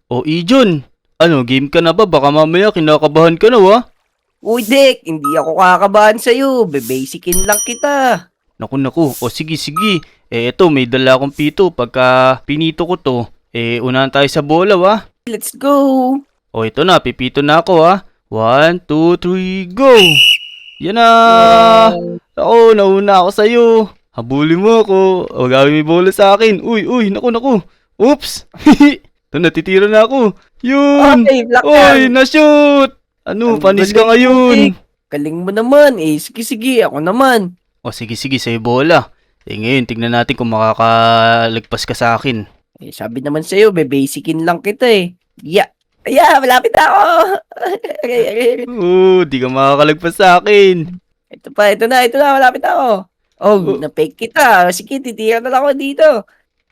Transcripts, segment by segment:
O Ijon, ano game ka na ba? Baka mamaya kinakabahan ka na wa? Uy, Dek, hindi ako kakabahan sa'yo. Bebasicin lang kita. Naku, o sige. Eto may dala akong pito. Pagka pinito ko to, unahan tayo sa bola wa? Let's go. O ito na, pipito na ako ha. 1, 2, 3, go! Yan na! Wow. Ako, nauna ako sa'yo. Habulin mo ako. Huwag may bola sa akin. Uy, naku. Oops! Ito, natitira na ako. Yun! Okay, black Uy, yan. na-shoot! Ano, Ang panis ka galing mo, ngayon? Dek. Galing mo naman. Sige, ako naman. O sige, sa'yo bola. Ngayon, tignan natin kung makakalagpas ka sa akin. Sabi naman sa'yo, bebasicin lang kita eh. Malapit na ako. Di ka makakalagpas sa akin. Ito na, malapit na ako. Oh, Oh, na-fake kita. Sige, titira na lang ako dito.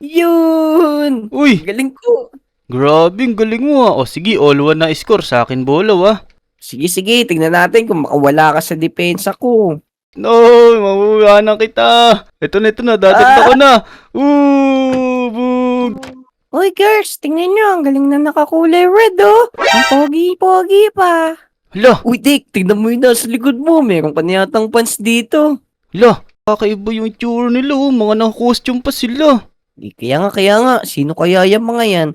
Yun! uy, Galing ko. grabe, ang galing mo ha. O sige, all one na score sa akin bola wa. Sige, tignan natin kung makawala ka sa depensa ko. No, mahuhuyanan kita. Ito na, dadagdag ko na. Bug! Uy, girls, tingnan nyo. Ang galing na nakakulay red, oh. Ang pogi-pogi pa. Hala, Uy, Dick, tignan mo yun nasa likod mo. Meron pa niyatang pants dito. kakaiba yung itsura nila oh. Mga naka-costume pa sila. Kaya nga. Sino kaya yung mga yan?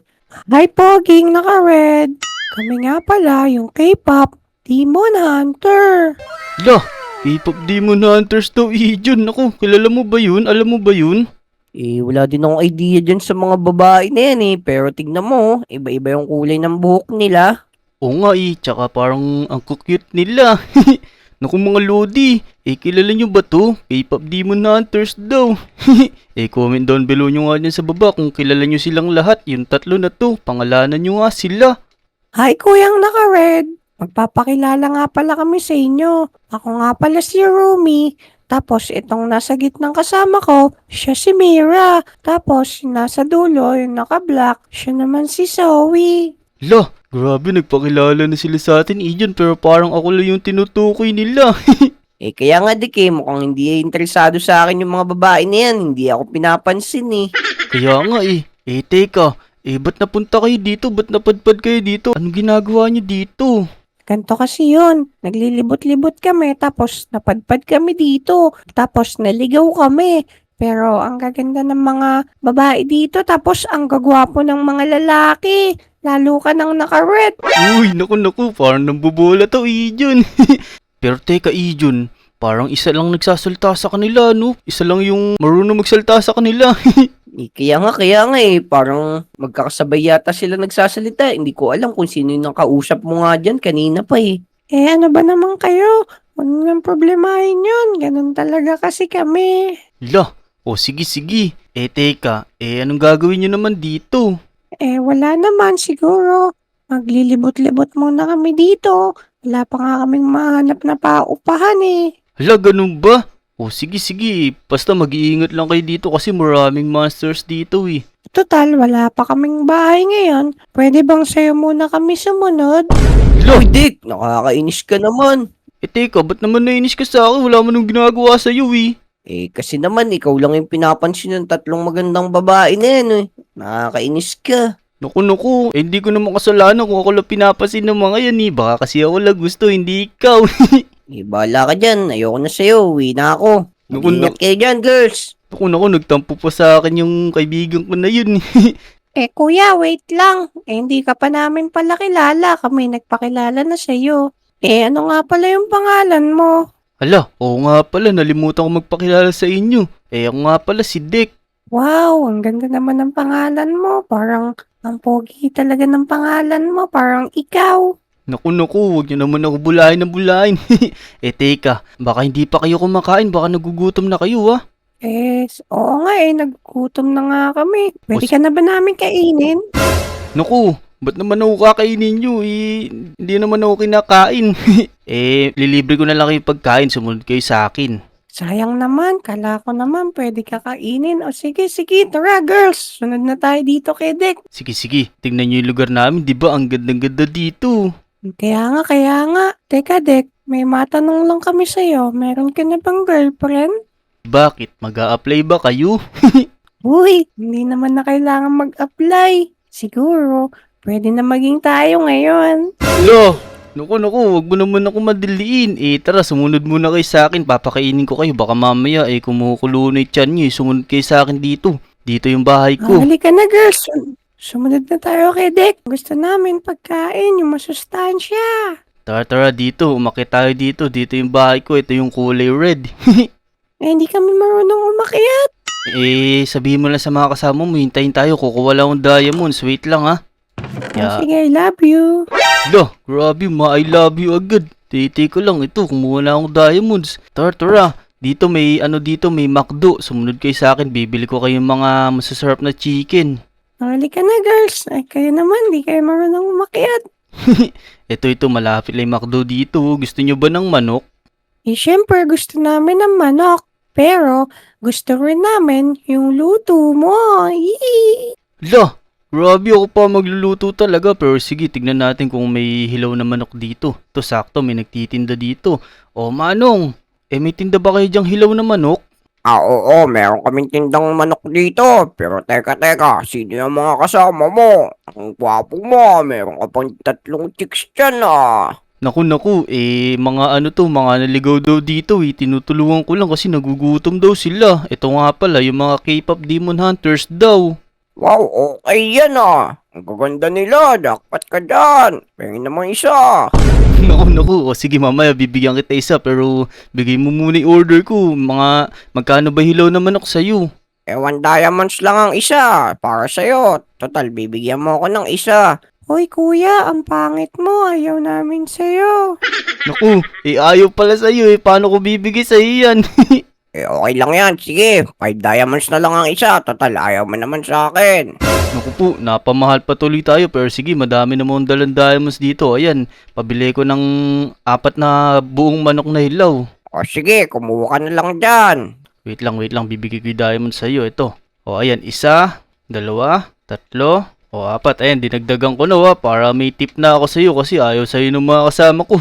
Hi, poging naka-red. Kami nga pala yung K-pop Demon Hunter. Hala, K-pop Demon Hunters daw, Ijon. Naku, kilala mo ba yun? Alam mo ba yun? Wala din akong idea dyan sa mga babae na yan eh. Pero tignan mo, iba-iba yung kulay ng buhok nila. Oo nga tsaka parang ang cute nila. Naku mga lodi, kilala nyo ba to? K-pop Demon Hunters daw. Comment down below nyo nga dyan sa baba kung kilala nyo silang lahat. Yung tatlo na to, pangalanan nyo nga sila. Hi, kuyang naka-red. Magpapakilala nga pala kami sa inyo. Ako nga pala si Rumi. Tapos itong nasa gitnang kasama ko, siya si Mira. Tapos nasa dulo, yung naka-black, siya naman si Zoe. Lah, grabe nagpakilala na sila sa atin Ijon pero parang ako lang yung tinutukoy nila. Kaya nga Dik mukhang hindi interesado sa akin yung mga babae na yan. Hindi ako pinapansin eh. Kaya nga teka, ba't napunta kayo dito? Ba't napadpad kayo dito? Anong ginagawa nyo dito? Ganto kasi yun. Naglilibot-libot kami, tapos napadpad kami dito. Tapos naligaw kami. Pero ang gaganda ng mga babae dito, tapos ang gagwapo ng mga lalaki. Lalo ka nang naka-red. Uy, naku, parang nambobola to, Ijon. Pero teka, Ijon, parang isa lang nagsasalta sa kanila, no? Isa lang yung marunong magsalta sa kanila. Kaya nga parang magkakasabay yata sila nagsasalita. Hindi ko alam kung sino yung nakausap mo nga dyan kanina pa eh. Ano ba naman kayo? Huwag nang problemahin yun. Ganun talaga kasi kami. Lah, sige. Teka, anong gagawin nyo naman dito? Wala naman siguro. Maglilibot-libot muna kami dito. Wala pa nga kaming mahanap na paupahan eh. Hala, ganun ba? Sige. Basta mag-iingat lang kayo dito kasi maraming monsters dito eh. Total, wala pa kaming bahay ngayon. Pwede bang sa'yo muna kami sumunod? Hala, Dick! Nakakainis ka naman. teka, ba't naman nainis ka sa akin? Wala man nung ginagawa sa'yo eh. Kasi naman, ikaw lang yung pinapansin ng tatlong magandang babae na yan eh. Nakakainis ka. Naku, hindi ko naman kasalanan kung ako lang pinapasin ng mga yan eh. Baka kasi ako lang gusto, hindi ikaw. Bahala ka dyan. Ayoko na sa'yo. Uwi na ako. Naku, Mag-ingat kayo dyan, girls. naku, nagtampo pa sa akin yung kaibigan ko na yun. Kuya, wait lang. Hindi ka pa namin pala kilala. Kami nagpakilala na sa'yo. Ano nga pala yung pangalan mo? Hala, oo nga pala, nalimutan ko magpakilala sa inyo. Ako nga pala si Dick. Wow, ang ganda naman ng pangalan mo. Parang ang pogi talaga ng pangalan mo. Parang ikaw. Naku, huwag niyo naman ako bulahin ng bulahin. Teka, baka hindi pa kayo kumakain, baka nagugutom na kayo ah. Oo nga naggutom na nga kami. Pwede ka na ba namin kainin? Naku, ba't naman ako kakainin nyo hindi naman ako kinakain. Lilibre ko na lang kayo pagkain, sumunod kayo sa akin. Sayang naman, kala ko naman pwede ka kainin. O sige, tara girls. Sunod na tayo dito kay Dick. Sige, tingnan nyo yung lugar namin, di ba? Ang ganda-ganda dito. Kaya nga. Teka Dick, may matanong lang kami sa'yo. Meron ka na bang girlfriend? Bakit? Mag-a-apply ba kayo? Uy, hindi naman na kailangan mag-apply. Siguro, Pwede na maging tayo ngayon. Lo! Naku, wag mo naman ako madiliin. Tara, sumunod muna kayo sa akin. Papakainin ko kayo. Baka mamaya, kumukulo na yung tiyan nyo. Sumunod kayo sa akin dito. Dito yung bahay ko. Halika na girls. Sumunod na tayo kay Dick. Gusto namin pagkain, yung masustansya. Tara, dito. Umakit tayo dito. Dito yung bahay ko. Ito yung kulay red. Hindi kami marunong umakyat. Sabihin mo lang sa mga kasama mo. Hintayin tayo. Kukuha lang akong diamonds. Wait lang, ha. Sige, I love you. Lo, grabe, I love you agad. Titi ko lang ito, kumuha na akong diamonds. Tara. Dito may McDo. Sumunod kayo sa akin, bibili ko kayong mga masasarap na chicken. Halika na girls. Ay, kayo naman, di kayo marunong umakyat. Ito, malapit lang yung McDo dito. Gusto nyo ba ng manok? Syempre gusto namin ng manok. Pero gusto rin namin yung luto mo. Yee! Lo, grabe ako pa magluluto talaga. Pero sige, tignan natin kung may hilaw na manok dito. Ito, sakto, may nagtitinda dito. O, Manong, may tinda ba kayo dyang hilaw na manok? Oo, meron kaming tindang manok dito. Pero teka, sino yung mga kasama mo? Ang gwapo mo, meron ka pang 3 chicks dyan Naku, mga naligaw daw dito. Tinutulungan ko lang kasi nagugutom daw sila. Ito nga pala, yung mga K-pop demon hunters daw. Wow, okay yan Ang gaganda nila, dapat ka dyan. Pengin naman isa. Naku. O sige, mamaya bibigyan kita isa pero bigay mo muna yung order ko. Magkano ba hilaw na manok sa'yo? 1 diamonds lang ang isa, para sa'yo. Total, bibigyan mo ako ng isa. Hoy kuya, ang pangit mo. Ayaw namin sa'yo. Naku, ayaw pala sa'yo Paano ko bibigay sa'yo yan? Okay lang yan, sige. 5 diamonds na lang ang isa. Total, ayaw mo naman sa akin. Naku po, napamahal pa tuloy tayo pero sige, madami namang dalang diamonds dito. Ayan, pabili ko ng 4 na buong manok na hilaw. O sige, kumuha ka na lang dyan. Wait lang, bibigay ko yung diamond sa'yo. Ito. O ayan, 1, 2, 3, o 4. Ayan, dinagdagan ko na para may tip na ako sa'yo kasi ayaw sa'yo ng mga kasama ko.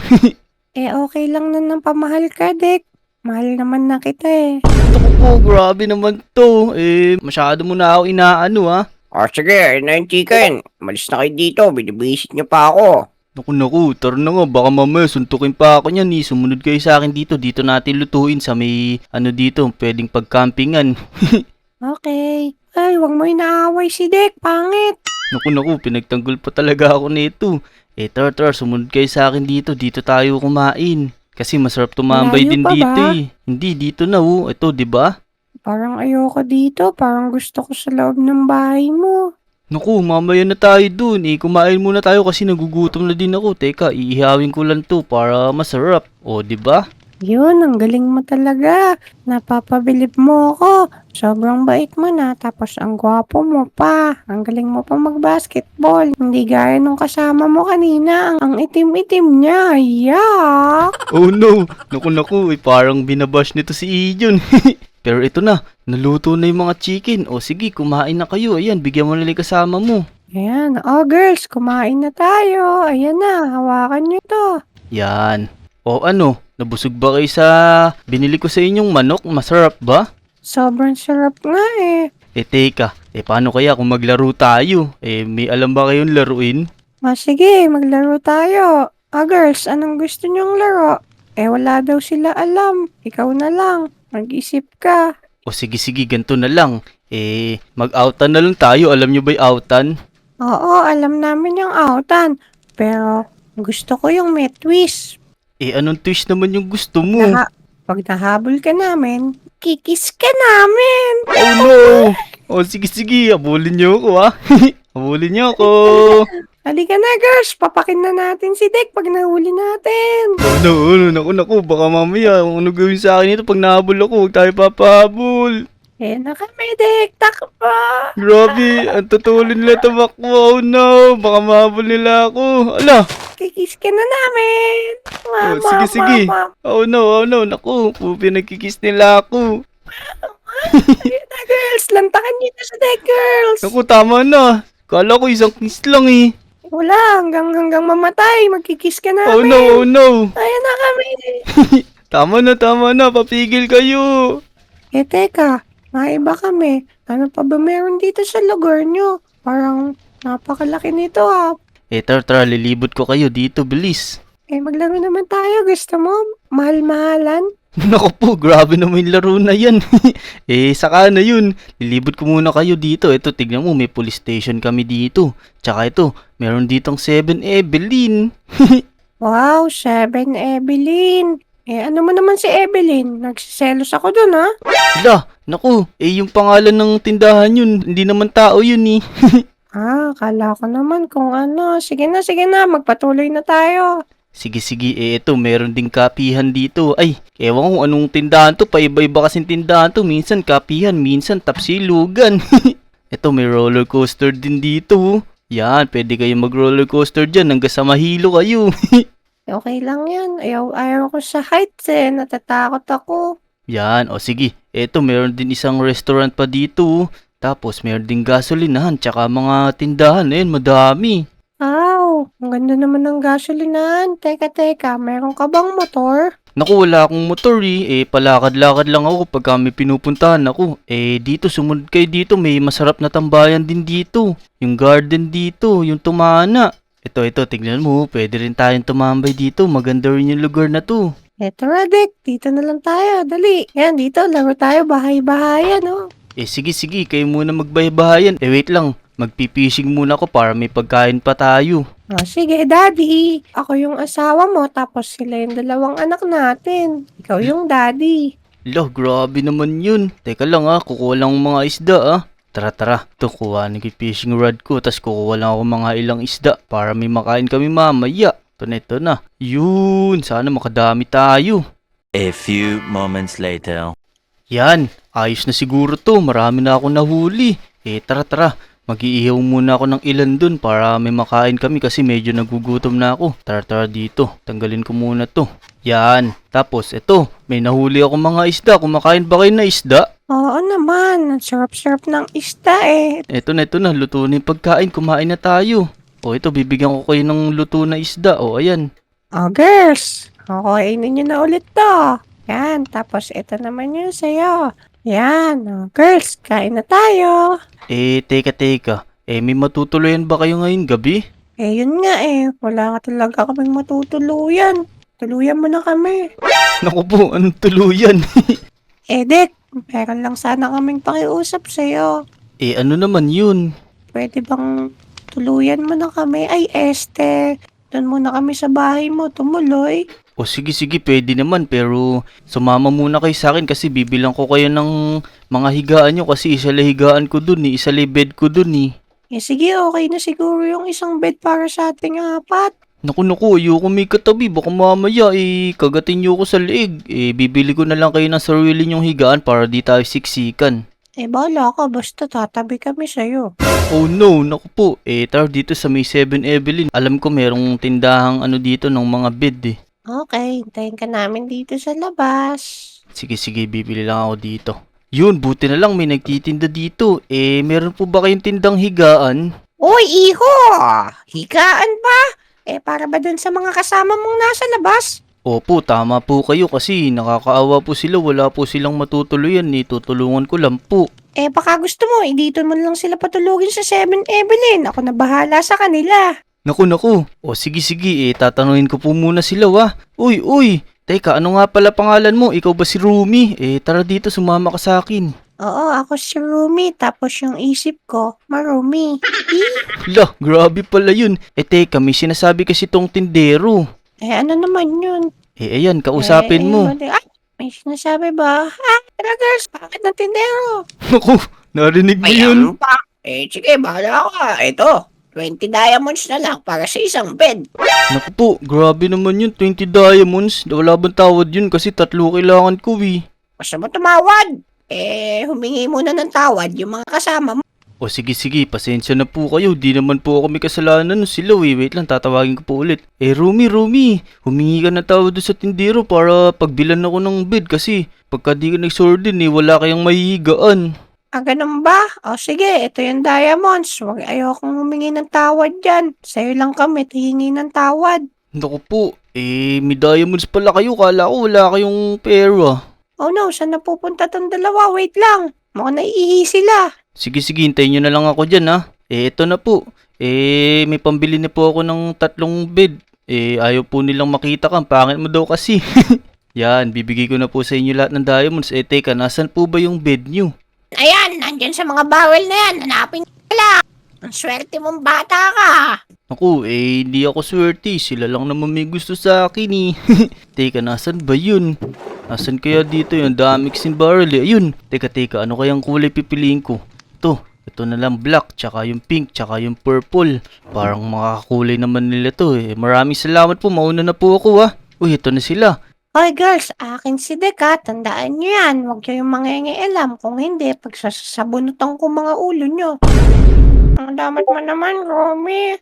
Okay lang na ng pamahal ka, Dick. Mahal naman na kita Naku po, grabe naman to. Masyado mo na ako inaano O sige, na yung chicken. Malis na kayo dito, binibisit niyo pa ako. Naku, tara na nga, baka mamaya suntukin pa ako niyan Sumunod kayo sa akin dito, dito natin lutuin sa may dito, pwedeng pagcampingan. Okay. Ay, wag mo inaaway si Dick. Pangit. Naku, pinagtanggol pa talaga ako nito. Tara, sumunod kayo sa akin dito, dito tayo kumain. Kasi masarap tumambay Malayo din pa dito ba? Hindi, dito na Ito, di ba? Parang ayoko dito. Parang gusto ko sa loob ng bahay mo. Naku, mamaya na tayo dun. Kumain muna tayo kasi nagugutom na din ako. Teka, iihawin ko lang to para masarap. O, di ba? Yun, ang galing mo talaga. Napapabilib mo ako. Sobrang bait mo na. Tapos ang gwapo mo pa. Ang galing mo pa mag-basketball. Hindi gaya nung kasama mo kanina. Ang itim-itim niya. Yak! Oh no, naku, parang binabash nito si Ijon. Pero ito na, naluto na yung mga chicken. O sige, kumain na kayo. Ayan, bigyan mo na lang yung kasama mo. Ayan. Oh, girls, kumain na tayo. Ayan na, hawakan niyo to. Yan. O nabusog ba kayo sa binili ko sa inyong manok? Masarap ba? Sobrang sarap nga Teka, paano kaya kung maglaro tayo? May alam ba kayong laruin? Sige, maglaro tayo. Girls, anong gusto niyong laro? Wala daw sila alam. Ikaw na lang. Mag-isip ka. O sige, ganito na lang. Mag-outan na lang tayo. Alam nyo ba yung outan? Oo, alam namin yung outan. Pero gusto ko yung may twist. Anong twist naman yung gusto mo? Pag nahabol ka namin, kikis ka namin. Oh no! O sige, habulin nyo ako Habulin nyo ako! Halika na girls, papakin na natin si Dick pag nahuli natin. Naku, baka mamaya kung ano gawin sa akin ito pag nahabol ako, huwag tayo papahabol. Na kami Dick, takbo. Grabe, ang tutulin nila tumakbo. Oh no, baka mahabol nila ako. Ala! Kikis ka na namin. Mama, Sige. Mama. Oh no, naku, pinagkikis nila ako. Ayun na girls, lantakan niyo na sa Dick girls. Naku, tama na. Kala ko isang kiss lang Wala, hanggang mamatay, magkikis ka namin. Oh no. Ayun na kami. Tama na, papigil kayo. Teka, maiba kami. Ano pa ba meron dito sa lugar nyo? Parang Napakalaki nito ah. Tara, lilibot ko kayo dito, bilis. Maglaro naman tayo. Gusto mo? Mahal-mahalan? Naku po, grabe naman yung laro na yan. Saka na yun. Lilibot ko muna kayo dito. Ito, tignan mo, may police station kami dito. Tsaka ito, meron ditong 7 Evelyn. Wow, 7 Evelyn. Ano mo naman si Evelyn? Nagsiselos ako dun ha? Naku, yung pangalan ng tindahan yun, hindi naman tao yun eh. Kala ko naman kung ano. Sige na, magpatuloy na tayo. Sige, ito, meron ding kapihan dito. Ay, ewan ko kung anong tindahan to, paiba-iba kasing tindahan to. Minsan kapihan, minsan tapsilugan. Ito, may roller coaster din dito. Yan, pwede kayo mag-roller coaster dyan hanggang sa mahilo kayo. Okay lang yan. Ayaw ko sa heights natatakot ako. Yan, o sige. Ito, meron din isang restaurant pa dito. Tapos, meron din gasolinahan, tsaka mga tindahan. Ayan, madami. Ang ganda naman ng gasolinahan. Teka, meron ka bang motor? Naku, wala akong motor palakad-lakad lang ako pag may pinupuntahan ako. Dito, sumunod kayo dito. May masarap na tambayan din dito. Yung garden dito, yung tumana. Ito, tignan mo. Pwede rin tayong tumambay dito. Maganda rin yung lugar na to. Eto Radek, dito na lang tayo. Dali. Yan, dito. Laro tayo. Bahay-bahayan, oh. Sige. Kayo muna magbahay-bahayan. Wait lang. Magpipishing muna ako para may pagkain pa tayo. Sige, Daddy. Ako yung asawa mo, tapos sila yung dalawang anak natin. Ikaw yung Daddy. Grabe naman yun. Teka lang kukuha lang mga isda Tara. Ito, kuha na yung fishing rod ko. Tapos kukuha lang ako mga ilang isda para may makain kami mamaya. Ito na. Yun, sana makadami tayo. A few moments later. Yan, ayos na siguro to. Marami na ako nahuli. Tara. Mag-iihaw muna ako ng ilan dun para may makain kami kasi medyo nagugutom na ako. Tara dito. Tanggalin ko muna to. Yan. Tapos ito, may nahuli ako mga isda. Kumakain ba kayo na isda? Oo naman. Ang sarap-sarap ng isda Ito na. Luto na yung pagkain. Kumain na tayo. Ito, bibigyan ko kayo ng luto na isda. Ayan. Girls. Kainin nyo na ulit to. Yan. Tapos ito naman yun sa'yo. Yan. Girls, kain na tayo. Teka. May matutuluyan ba kayo ngayong gabi? Yun nga wala ka talaga kaming matutuluyan. Tuluyan mo na kami. Naku po, anong tuluyan? Dek, meron lang sana kaming pakiusap sa'yo. Ano naman yun? Pwede bang tuluyan mo na kami? Doon muna kami sa bahay mo, tumuloy. Sige, pwede naman pero sumama muna kayo sa akin kasi bibilang ko kayo ng mga higaan nyo kasi isa lang higaan ko dun isa lang bed ko dun Sige, okay na siguro yung isang bed para sa ating 4. Naku, ayoko may katabi. Baka mamaya kagatin nyo ko sa leeg. Bibili ko na lang kayo ng sarili nyong higaan para di tayo siksikan. Bahala ka, basta tatabi kami sa'yo. Oh no, naku po. Tara dito sa may 7 Evelyn. Alam ko merong tindahang dito ng mga bed Okay, hintayin ka namin dito sa labas. Sige, bibili lang ako dito. Yun, buti na lang may nagtitinda dito. Meron po ba kayong tindang higaan? Uy, iho! Higaan ba? Para ba dun sa mga kasama mong nasa labas? Opo, tama po kayo kasi nakakaawa po sila. Wala po silang matutuluyan. Tutulungan ko lang po. Baka gusto mo, dito mo lang sila patulugin sa 7 Evelyn. Ako na bahala sa kanila. Naku. Sige. Tatanungin ko po muna sila Uy. Teka, ano nga pala pangalan mo? Ikaw ba si Rumi? Tara dito, sumama ka sa akin. Oo, ako si Rumi. Tapos yung isip ko, Marumi. Grabe pala yun. Teka, may sinasabi kasi tong tindero. Ano naman yun? Ayan, kausapin mo. May sinasabi ba? Tara girls, bakit ng tindero? Naku, narinig mo yun? pa. Sige, bahala ka. Ito, 20 diamonds na lang para sa isang bed. Naku po, grabe naman yun. 20 diamonds. Wala bang tawad yun kasi 3 kailangan ko Basta mo tumawad. Humingi muna ng tawad yung mga kasama mo. Sige, pasensya na po kayo. Di naman po ako may kasalanan sila Wait lang, tatawagin ko po ulit. Rumi, humingi ka ng tawad doon sa tindero para pagbilan ako ng bed kasi pagka di ka nag-sordin wala kayang mahihigaan. Ganun ba? Sige, ito yung diamonds. Ayokong humingi ng tawad dyan. Sa'yo lang kami, hihingi ng tawad. Naku po, may diamonds pala kayo. Kala ko wala kayong pera. Oh no, saan napupunta tong dalawa? Wait lang. Mukhang naiihi sila. Sige, hintayin nyo na lang ako dyan ito na po. May pambili na po ako ng 3 bed. Ayaw po nilang makita ka. Pangit mo daw kasi. Yan, bibigay ko na po sa inyo lahat ng diamonds. Teka, nasan po ba yung bed nyo? Ayan, nandyan sa mga bawal na yan. Hanapin ka lang. Ang swerte mong bata ka. Naku, hindi ako swerte. Sila lang naman may gusto sa akin eh. Teka, nasan ba yun? Nasan kaya dito yung dami kasing barrel eh? Ayun. Teka, ano kayang kulay pipiliin ko? Ito na lang black, tsaka yung pink, tsaka yung purple. Parang makakakulay naman nila to eh. Maraming salamat po, mauna na po ako ah. Uy, ito na sila. Hoy girls, akin si Deka. Tandaan nyo yan. Huwag kayong mangingialam. Kung hindi, pagsasabunutan ko mga ulo nyo. Ang damat mo naman, Romy.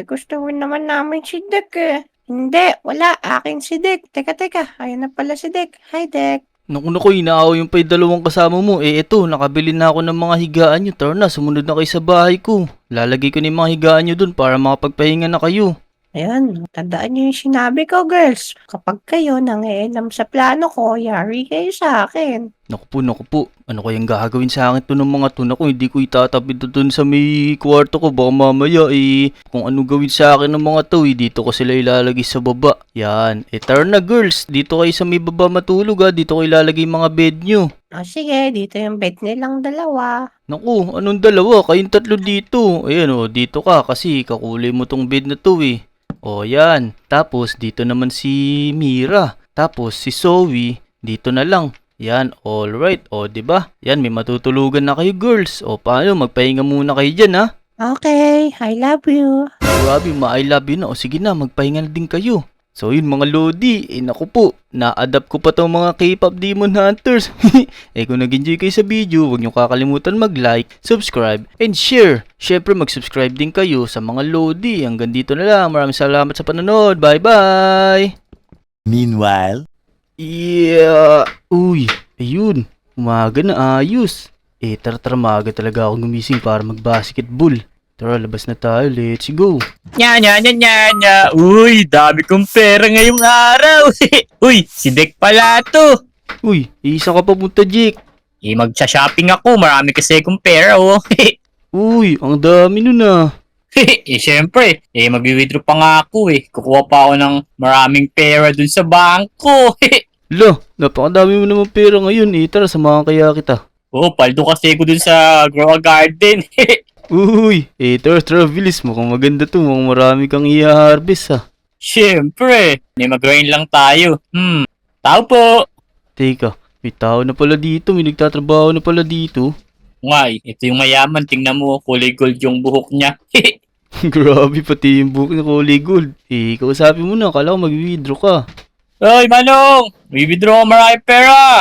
Gusto rin naman namin si Dek eh. Hindi, wala. Akin si Dek. Teka. Ayun na pala si Dek. Hi, Dek. Naku, inaaw yung pa yung dalawang kasama mo. Eto, nakabili na ako ng mga higaan nyo. Tara na, sumunod na kayo sa bahay ko. Lalagay ko na yung mga higaan nyo dun para makapagpahinga na kayo. Ayan, tandaan nyo yung sinabi ko, girls. Kapag kayo nangialam sa plano ko, yari kayo sa akin. Naku po. Ano kayang gagawin sa akin to ng mga to? Naku, hindi ko itatabi to dun sa may kwarto ko. Baka mamaya kung ano gawin sa akin ng mga to dito ko sila ilalagay sa baba. Yan. Tara na girls, dito kayo sa may baba matulog dito ko ilalagay yung mga bed nyo. O sige, dito yung bed nilang dalawa. Naku, anong dalawa? Kayong 3 dito. Ayan dito ka kasi kakulay mo tong bed na to eh. Yan. Tapos dito naman si Mira. Tapos si Zoe, dito na lang. Yan, alright. 'Di ba? Yan, may matutulugan na kayo girls. Paano? Magpahinga muna kayo dyan ha. Okay, I love you. Grabe, I love you na. Sige na, magpahinga na din kayo. So yun mga Lodi, naku po, na-adapt ko pa tong mga K-pop Demon Hunters. Kung nag-enjoy kayo sa video, huwag niyo kakalimutan mag-like, subscribe, and share. Syempre mag-subscribe din kayo sa mga Lodi. Hanggang dito na lang. Maraming salamat sa panonood. Bye-bye! Meanwhile, Yeah! Uy, ayun. Umaga na ayos. Tara, maaga talaga ako gumising para mag-basketball. Tara, labas na tayo. Let's go. Nya. Uy, dami kong pera ngayong araw. Uy, si Dek pala to. Uy, isa ka pa punta, Jake. Magsha-shopping ako. Marami kasi akong pera, oh. Uy, ang dami nun ah. Syempre. Mag-withdraw pa nga ako, eh. Kukuha pa ako ng maraming pera dun sa bangko. Napakadami mo naman pera ngayon Tara, samahan kaya kita. Paldo kasi ako dun sa Grow a Garden. Uy, tara, bilis mo. Kung maganda to, mukhang marami kang i-harvest Syempre. Mag-grind lang tayo. Tao po. Teka, may tao na pala dito. May nagtatrabaho na pala dito. Ngay, ito yung mayaman. Tingnan mo, kulay gold yung buhok niya. Grabe, pati yung buhok na kulay gold. Kausapin mo na. Akala ko mag-withdraw ka. Hoy, Manong! Withdraw ko marami pera!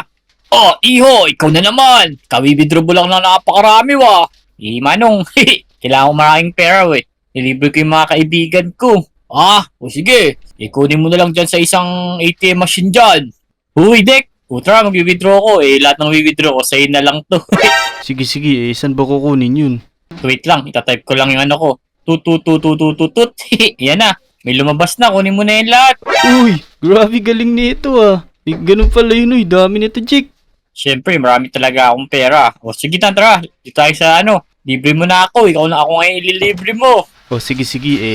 Iho, ikaw na naman! Ka-withdraw mo lang na napakarami, wa! Manong, kailangan ko maraming pera, we. Nilibre ko yung mga kaibigan ko. Sige. Kunin mo na lang dyan sa isang ATM machine dyan. Uy, Dek! Tara, mag-withdraw ko. Lahat ng withdraw ko, sa'yo na lang to. Sige, saan ba kukunin yun? Wait lang, itatype ko lang yung ano ko. Tut. Yan na. May lumabas na, kunin mo na yung lahat. Uy, grabe galing nito ganun pala yun dami nito, Jake. Siyempre, marami talaga akong pera. Sige na, tara. Dito tayo sa libre mo na ako. Ikaw na ako ngayon ililibre mo. Sige.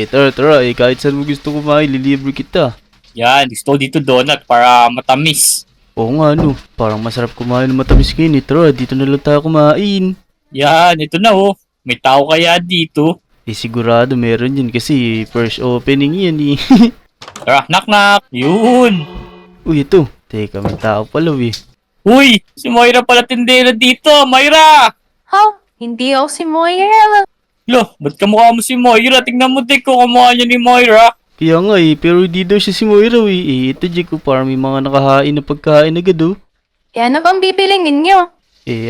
Tara. Kahit saan mo gusto kumain, lilibre kita. Yan, gusto ko dito donut para matamis. Oo nga, parang masarap kumain ng matamis ngayon Tara, dito na lang tayo kumain. Yan, ito na May tao kaya dito? Sigurado meron yun kasi first opening yan Tara, knock. Yun. Uy, ito. Teka, may tao pala Uy, si Moira pala tindera dito. Moira! Hindi ako si Moira. Ba't kamukha mo si Moira? Tingnan mo, Dek, kung kamukha niya ni Moira. Kaya nga pero hindi daw siya si Moira ito Jake parang may mga nakahain na pagkain agad Ano bang bibiling ninyo?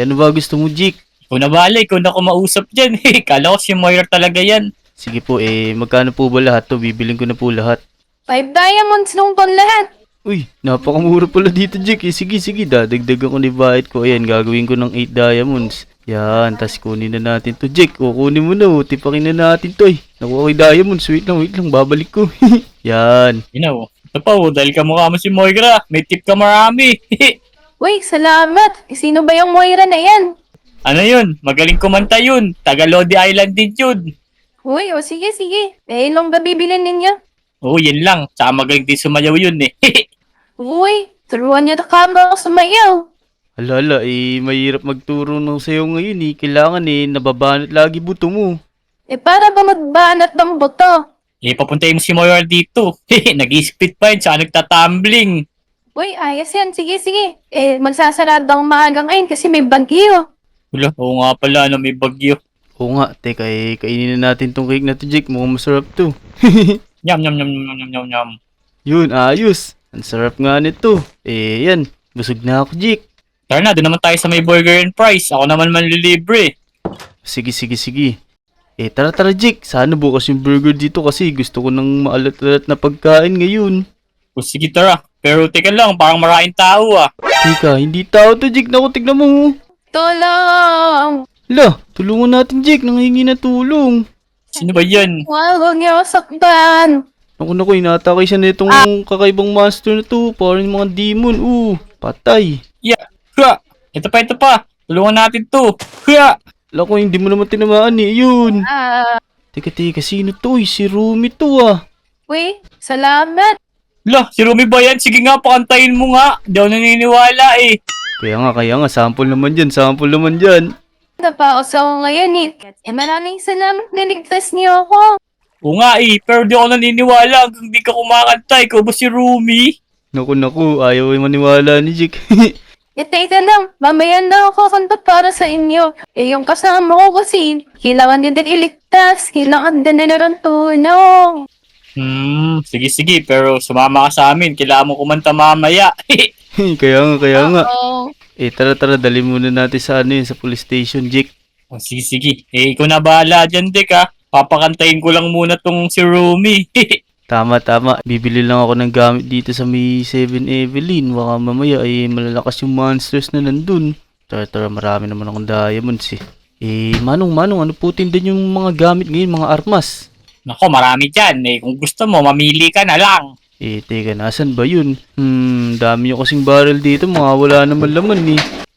Ano ba gusto mo, Jake? Ikaw na bala, ikaw na kumausap dyan. Kala ko si Moira talaga yan. Sige po, magkano po ba lahat to? Bibiling ko na po lahat. 5 diamonds nung ton lahat. Uy, napakamura pala dito, Jake. Sige, dadagdagan ko ni bayad ko. Ayan, gagawin ko ng 8 diamonds. Yan, tas kunin na natin to, Jake. Kunin mo na, tipakin na natin to, Nakuha ko diamonds. Wait lang, babalik ko. Yan. Ito pa, dahil kamukha mo si Moira. May tip ka marami. Uy, salamat. Sino ba yung Moira na yan? Ano yun? Magaling kumanta yun. Taga Lodi Island din yun. Uy, o sige, sige. Eh, ilang ba bibilin ninyo? Oo, yan lang. Tsaka magaling din sumayaw yun eh. Uy, turuan niyo na kami ako sumayaw. Alala, mahirap magturo ng sayo ngayon Kailangan nababanat lagi buto mo. Eh, para ba magbanat ng boto? Papuntayin mo si Moira dito. Nag-split pa yun, tsaka nagtatumbling. Uy, ayos yan. Sige, sige. Eh, magsasarado ang maaga ngayon kasi may bagyo. Wala, oo nga pala, may bagyo. Oo nga, teka kainin na natin tong cake na to Jake, mukhang masarap to. Yum, yum, yum, yum, yum, yum, yum. Yun, ayos. Ang sarap nga nito. Yan, busog na ako Jake. Tara na, doon naman tayo sa may burger and fries. Ako naman manlilibre. Sige. Tara Jake, sana bukas yung burger dito kasi gusto ko ng maalat-alat na pagkain ngayon. O sige, tara. Pero teka lang, parang maraming tao ah. Teka, hindi tao to Jake, naku tignan mo. Tulong! La, tulungan natin Jake, nanghingi na tulong. Sino ba yan? Huwag niyo ako saktan. Naku, inatakay siya nitong kakaibang monster na to, parang yung mga demon, patay. Yeah. Hua! Ito pa. Tulungan natin to. Hua! Lako, hindi mo naman tinamaan yun. Ah, Teka, sino to? Si Rumi to uy, salamat. Lah, si Rumi ba yan? Sige nga, pakantayin mo nga. Hindi ako naniniwala eh. Kaya nga, sample naman dyan. Napaos ako ngayon eh. Eh, maraming salamat niligtas niyo ako. Oo nga eh, pero di ako naniniwala hanggang di ka kumakanta. Ikaw ba si Rumi? Naku, ayaw maniwala ni Jake. Eh, teka lang, mamaya na ako kanta para sa inyo. Eh, yung kasama ko kasi, kailangan din iligtas, kailangan din nila ng tulong. Sige, pero sumama ka sa amin. Kailangan mo kumanta mamaya. kaya nga. Oo. Tara, dali muna natin sa sa police station, Jake. O, sige. Ikaw na bahala dyan, Dek ha. Papakantayin ko lang muna tong si Rumi. Tama. Bibili lang ako ng gamit dito sa may 7-Evelyn. Baka mamaya malalakas yung monsters na nandun. Tara, marami naman akong diamonds Manong, ano po din yung mga gamit ngayon, mga armas? Nako, marami dyan. Kung gusto mo, mamili ka na lang. Teka, nasan ba yun? Dami nyo kasing barrel dito, mga wala naman laman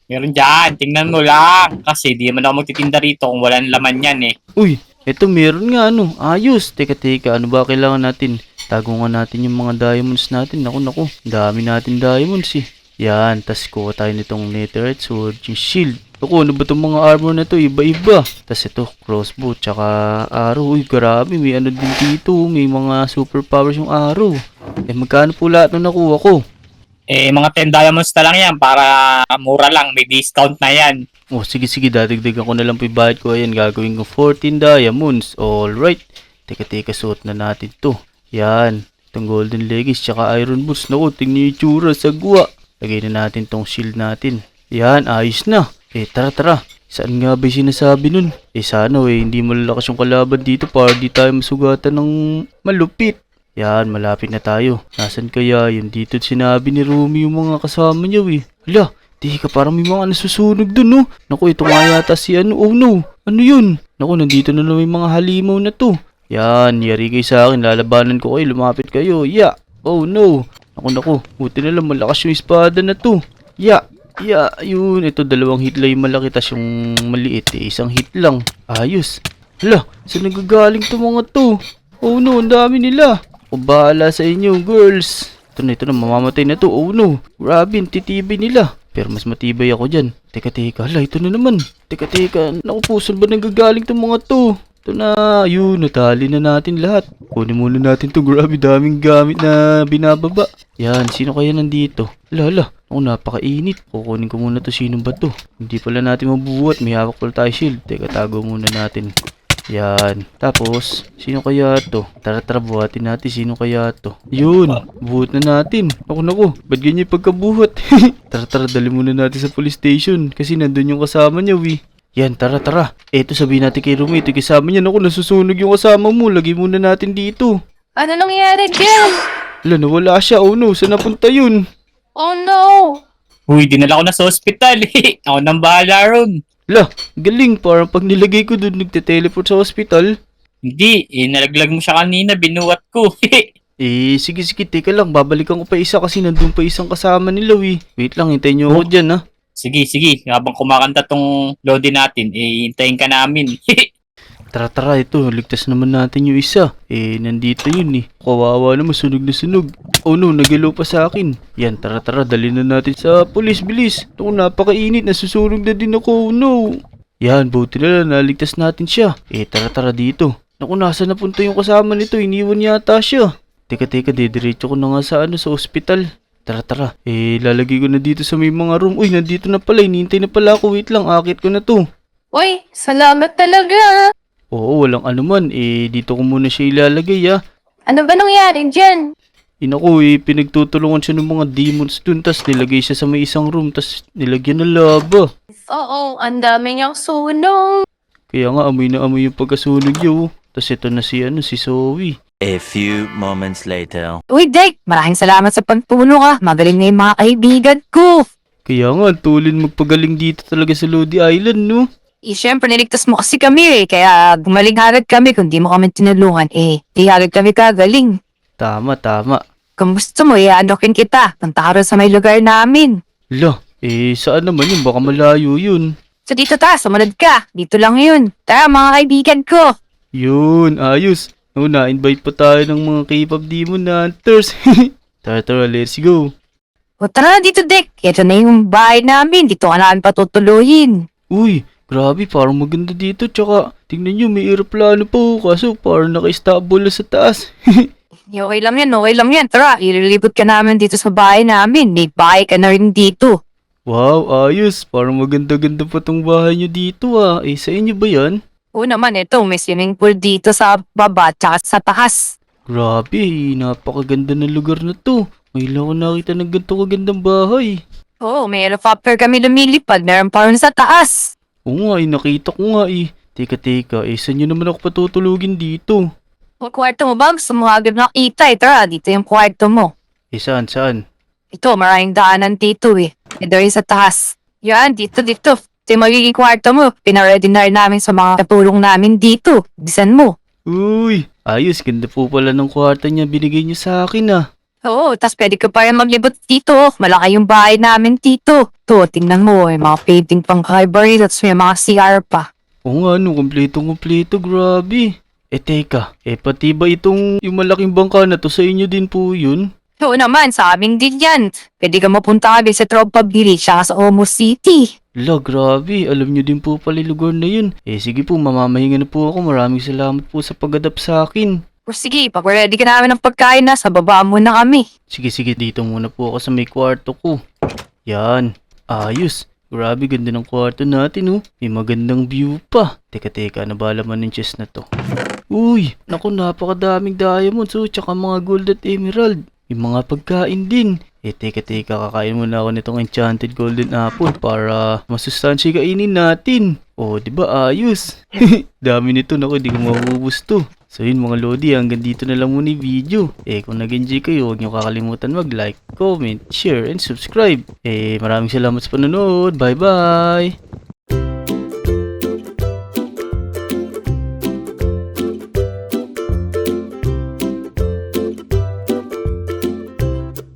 Meron dyan, tingnan mo lang. Kasi di naman ako magtitinda rito kung walang laman yan Uy, eto meron nga ayos. Teka, ano ba kailangan natin? Tago nga natin yung mga diamonds natin. Naku, dami natin diamonds Yan, tas kuha tayo nitong netherite sword, yung shield. Ako, ano ba itong mga armor na to? Iba-iba. Tas ito, crossbow, tsaka arrow. Uy, grabe, may ano din dito. May mga superpowers yung arrow. Magkano po lahat nung nakuha ko? Mga 10 diamonds na lang yan para mura lang. May discount na yan. Sige, dadagdagan ko na lang po yung bayad ko. Ayan, gagawin ko 14 diamonds. Alright. Teka, suot na natin to. Yan, itong golden leggings, tsaka iron boots. Naku, tingnan yung tsura, sagwa. Lagay na natin tong shield natin. Yan, ayos na. Tara. Saan nga ba yung sinasabi nun? Sana hindi malalakas yung kalaban dito para di tayo masugatan ng malupit. Yan, malapit na tayo. Nasaan kaya yun? Dito sinabi ni Rumi yung mga kasama niya Hala, teka, parang may mga nasusunog dun Naku, ito nga yata si oh no. Ano yun? Naku, nandito na lang may mga halimaw na to. Yan, yari kayo sa akin. Lalabanan ko kayo, lumapit kayo. Oh no. Naku, buti na lang malakas yung espada na to. Yun. Ito, 2 hit lang yung malaki, tas yung maliit 1 hit lang. Ayos. Hala, saan nagagaling to mga to? Oh no, ang dami nila. Ako bahala sa inyo, girls. Ito na, mamamatay na to. Oh no, grabe, ang titibay nila. Pero mas matibay ako dyan. Teka, hala, ito na naman. Teka, naku po, saan ba nagagaling to mga to? Ito na, yun, natali na natin lahat. Kunin muna natin to, grabe, daming gamit na binababa. Yan, sino kaya nandito? Hala, ako napakainit. Kukunin ko muna to, sino ba to? Hindi pala natin mabubuhat, may hawak pala tayo shield. Teka, tago muna natin. Yan, tapos, sino kaya to? Tara, buhatin natin, sino kaya to? Yun, buhat na natin. Naku, ba't ganyan yung pagkabuhat? Tara, dali muna natin sa police station. Kasi nandun yung kasama niya, Yan, tara. Eto, sabihin natin kay Rumi, ito kasama niya. Naku, nasusunog yung kasama mo. Lagay muna natin dito. Ano nangyari dyan? Hala, nawala siya. Oh no, saan napunta yun? Oh no! Uy, dinala ko na sa ospital. Ako nang bahala ron. Hala, galing. Parang pag nilagay ko dun, nagte-teleport sa hospital. Hindi, nalaglag mo siya kanina, binuhat ko. Sige, teka lang. Babalikan ko pa isa kasi nandun pa isang kasama nila, Wait lang, hintayin niyo ako dyan, Sige. Habang kumakanta tong lodi natin, hintayin ka namin. Tara, ito. Ligtas naman natin yung isa. Nandito yun eh. Kawawa naman, sunog na sunog. Oh no, nagilo pa sa akin. Yan, tara, dali na natin sa pulis, bilis. Naku, napakainit. Nasusunog na din ako. Oh no. Yan, buti na lang. Naligtas natin siya. Tara dito. Naku, nasa napunta yung kasama nito. Iniwan yata siya. Teka, didiretso ko na nga sa ospital. Tara. Lalagay ko na dito sa may mga room. Uy, nandito na pala. Hinihintay na pala ako. Wait lang, akit ko na to. Uy, salamat talaga. Oo, walang anuman. Dito ko muna siya ilalagay Ano ba nangyari dyan? Inaku, pinagtutulungan siya ng mga demons dun. Tas nilagay siya sa may isang room. Tas nilagyan ng lava. Oo, ang dami niyang sunog. Kaya nga, amoy na amoy yung pagkasunog niya. Tas ito na si Zoe. A few moments later. Uy, Dek! Maraming salamat sa pagtulong ah. Magaling na yung mga kaibigan ko. Kaya nga, tulin magpagaling dito talaga sa Lodi Island, no? Siyempre, niligtas mo kasi kami kaya gumaling agad kami kung di mo kami tinulungan. Di agad kami kagaling. Tama. Kung gusto mo, iaanokin kita. Punta ka rin sa may lugar namin. La, saan naman yun? Baka malayo yun. So dito sumunod ka. Dito lang yun. Tara, mga kaibigan ko. Yun, ayos. No, na-invite pa tayo ng mga K-pop demon hunters. Tara, let's go. O tara na dito, Dek. Ito na yung bahay namin. Dito ka namin patutuluyin. Uy, grabe, parang maganda dito. Tsaka, tingnan nyo, may aeroplano pa. Kaso, parang naka-stable sa taas. Okay lang yan. Tara, ililibot ka namin dito sa bahay namin. May bahay ka na rin dito. Wow, ayos. Parang maganda-ganda pa tong bahay nyo dito sa inyo ba yan? Oo naman, ito. May swimming pool dito sa baba at sa taas. Grabe, napakaganda ng lugar na to. Ngayon lang ako nakita ng ganito kagandang bahay. Oo, may helicopter kami lumilipad. Meron pa rin sa taas. Oo nga, nakita ko nga Teka, saan nyo naman ako patutulugin dito? O kwarto mo ba? Gusto mo agad nakita. Tara, dito yung kwarto mo. Saan? Ito, maraming daanan dito Ito rin sa taas. Yan, dito. Ito yung magiging kwarto mo. Pinaready na rin namin sa mga katulong namin dito. Bisan mo. Uy, ayos, ganda po pala ng kwarto niya binigay niyo sa akin Oo, tas pwede ka pa rin maglibot dito. Malaki yung bahay namin dito. To, tingnan mo, may mga painting pang library at may mga CR pa. Oo nga, kumpleto, grabe. Teka, pati ba yung malaking bangka na to sa inyo din po yun? Oo naman, sa amin din yan. Pwede ka mapunta kami sa Tropa Village at sa Omo City. La, grabe, alam niyo din po pala yung lugar na yun. Sige po, mamamahinga na po ako. Maraming salamat po sa pag-adapt sa akin. O sige, pag ready ka namin ng pagkain na, sa baba muna kami. Sige, dito muna po ako sa may kwarto ko. Yan, ayos. Grabe, ganda ng kwarto natin May magandang view pa. Teka, ano ba laman ng chest na to? Uy, naku, napakadaming diamonds tsaka mga gold at emerald. May mga pagkain din. Teka, kakain muna ako nitong enchanted golden apple para masustansya kainin natin. Diba ayos? Dami nito, naku, di ko maubos to. So yun mga Lodi, hanggang dito na lang muna yung video. Kung nag-enjoy kayo, huwag nyo kakalimutan mag-like, comment, share, and subscribe. Maraming salamat sa panonood. Bye-bye!